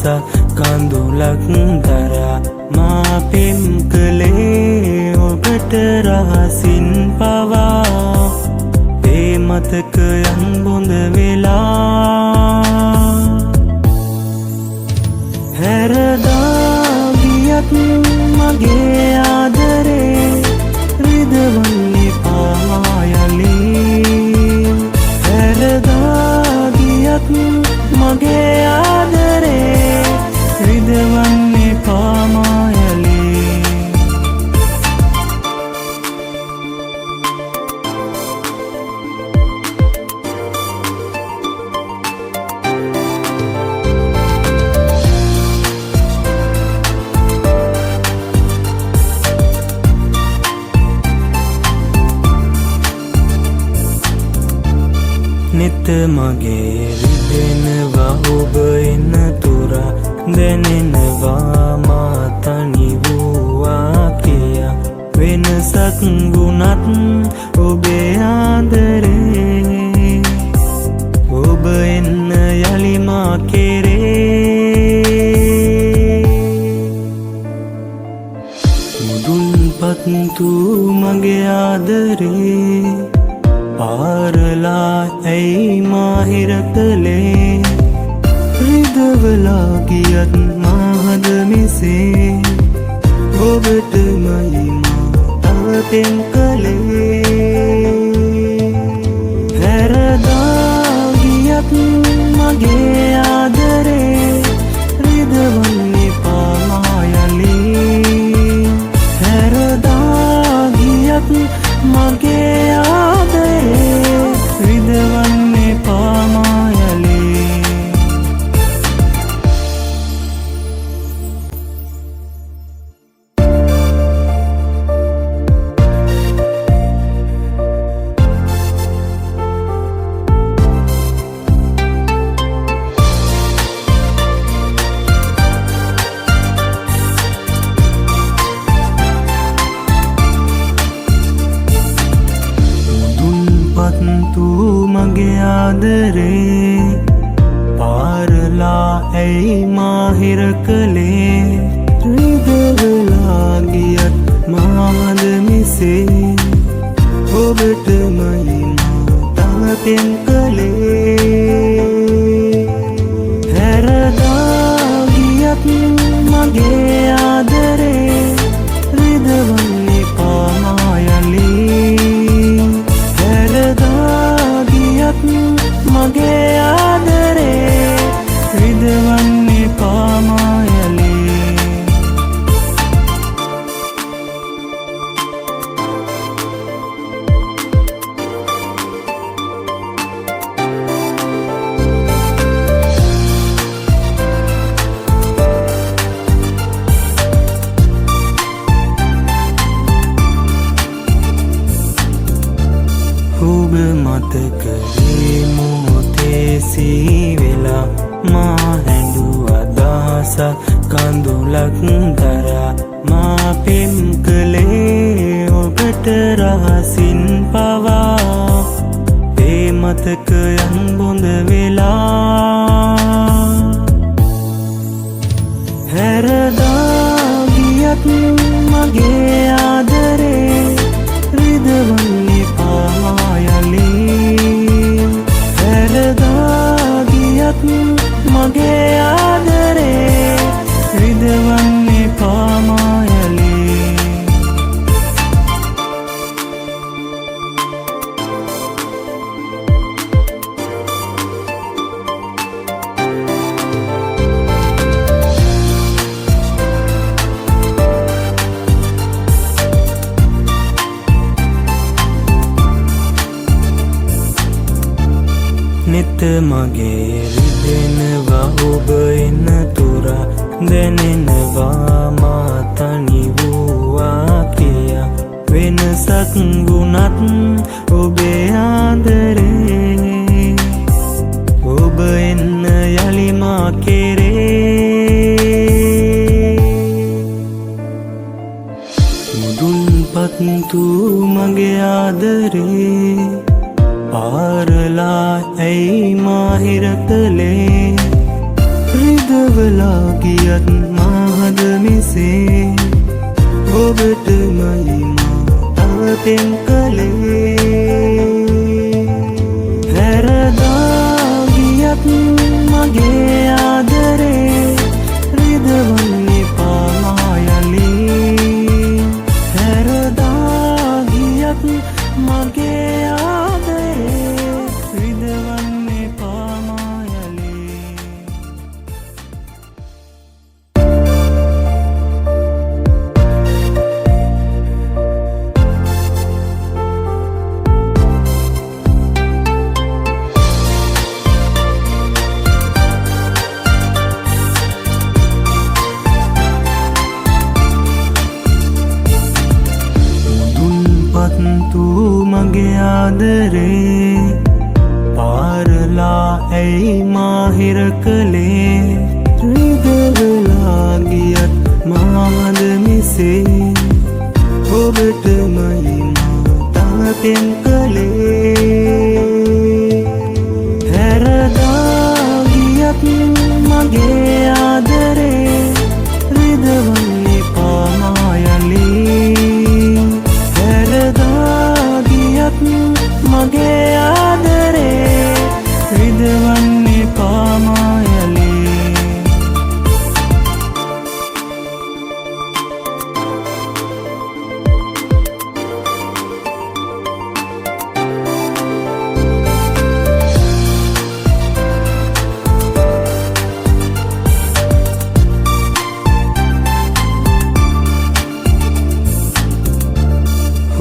අදහස කඳුලක් දරා මා පෙම් කළේ ඔබට රහසින් පවා ඒ මතකයන් බොඳ වෙලා හැරදා ගියත් මගේ ආදරේ රිදවන්නේ පායලී හැරදා ගියත් මගේ ආදරේ රිදවන්නේ පායලී නිත මගේ රිදෙනවා ඔබ එන තුර දැනෙනවා මා තනි වූවා කියා වෙනසක් වුණත් ඔබේ ආදරේ ඔබ එන්න යලි මා කෙරේ මුදුන්පත් tuu මගේ ආදරේ පාරලා ඇයි මාහිර කළේ රිදවලා ගියත් මාහද මෙසේ ඔබටමයි මා තව පෙම් කළේ හැරදා ගියත් මගේ ආදරේ රිදවන්නේ පායලී හැරදා ගියත් මගේ ආදරේ රිදවන්නේ පායලී tuu මගේ ආදරේ පාරලා ඇයි මාහිර කළේ රිදවලා ගියත් මාහද මෙසේ ඔබටමයි මා තව පෙම් කළේ හැරදා ගියත් මගේ ආදරේ රිදවන්නේ පායලී හැරදා ගියත් මගේ ආදරේ රිදවන්නේ පායලී ඔබ මතකයේ මොහොතේ සීවෙලා මා හැඬු අදහස කඳුලක් දරා මා පෙම් කළේ ඔබට රහසින් පවා ඒ මතකයන් බොඳ වෙලා හැරදා ගියත් මගේ ආදරේ රිදවන්නේ පායලී හැරදා ගියත් මගේ ආදරේ රිදවන්නේ පායලී නිත මගේ රිදෙනවා ඔබ එන තුර දැනෙනවා මා තනි වූවා කියා වෙනසක් වුණත් ඔබේ ආදරේ ඔබ එන්න යලි මා කෙරේ මුදුන්පත් tuu මගේ ආදරේ පාරලා ඇයි මාහිර කළේ රිදවලා මිසේ ඔබටමයි මා තව පෙම් කළේ හැරදා ගියත් මගේ ආදරේ රිදවන්න එපා මායලී හැරදා ගියත් මගේ ආදරේ රිදවන්න එපා මායලී පත්තු මගේ ආදරේ පාරලා ඇයි මාහිර කළේ රිදවලා ගියත් මාද මිසේ ඔබටමයි මා තව පෙම් කළේ හැරදා ගියත් මගේ ආදරේ රිදවන්න එපා මායලී මගේ ආදරේ රිදවන්න එපා මායලී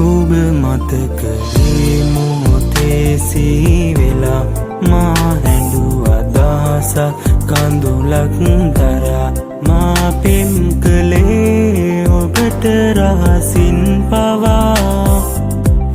ඔබ මතකයේ මොහොතේ සීවෙලා මා හැඬු අදහසක් කඳුලක් දරා මා පෙම් කළේ ඔබට රහසින් පවා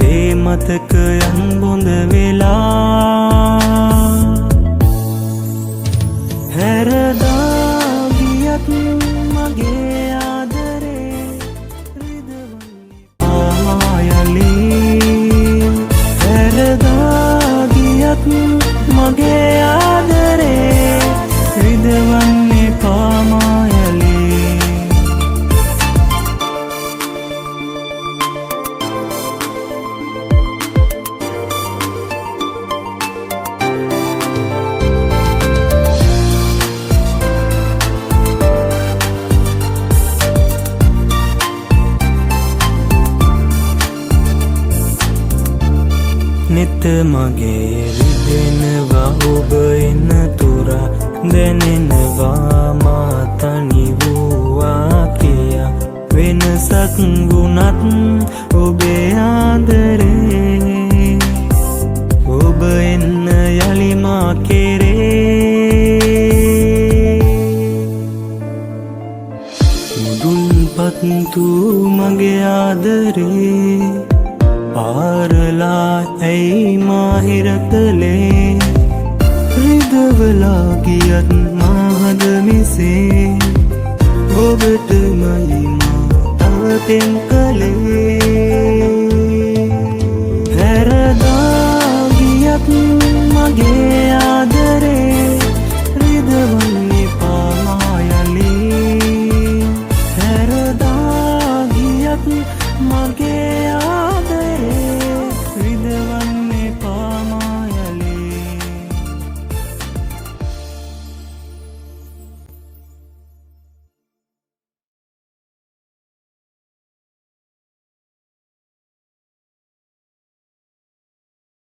ඒ මතකයන් බොඳ වෙලා හැරදා ගියත් මගේ ආදරේ හැරදා ගියත් මගේ ආදරේ රිදවන්න එපා මායලී නිත මගේ රිදෙනවා ඔබ එන තුරා දැනෙනවා මා තනි වූවා කියා වෙනසක් වුණත් ඔබේ ආදරේ ඔබ එන්න යලි මා කෙරේ මුදුන්පත්තු මගේ ආදරේ පාරලා ඇයි මාහිර කළේ රිදවලා ගියත් මාද මිසේ ඔබටමයි මා තව පෙම් කළේ හැරදා ගියත් මගේ ආදරේ රිදවන්න එපා මායලී හැරදා ගියත් මගේ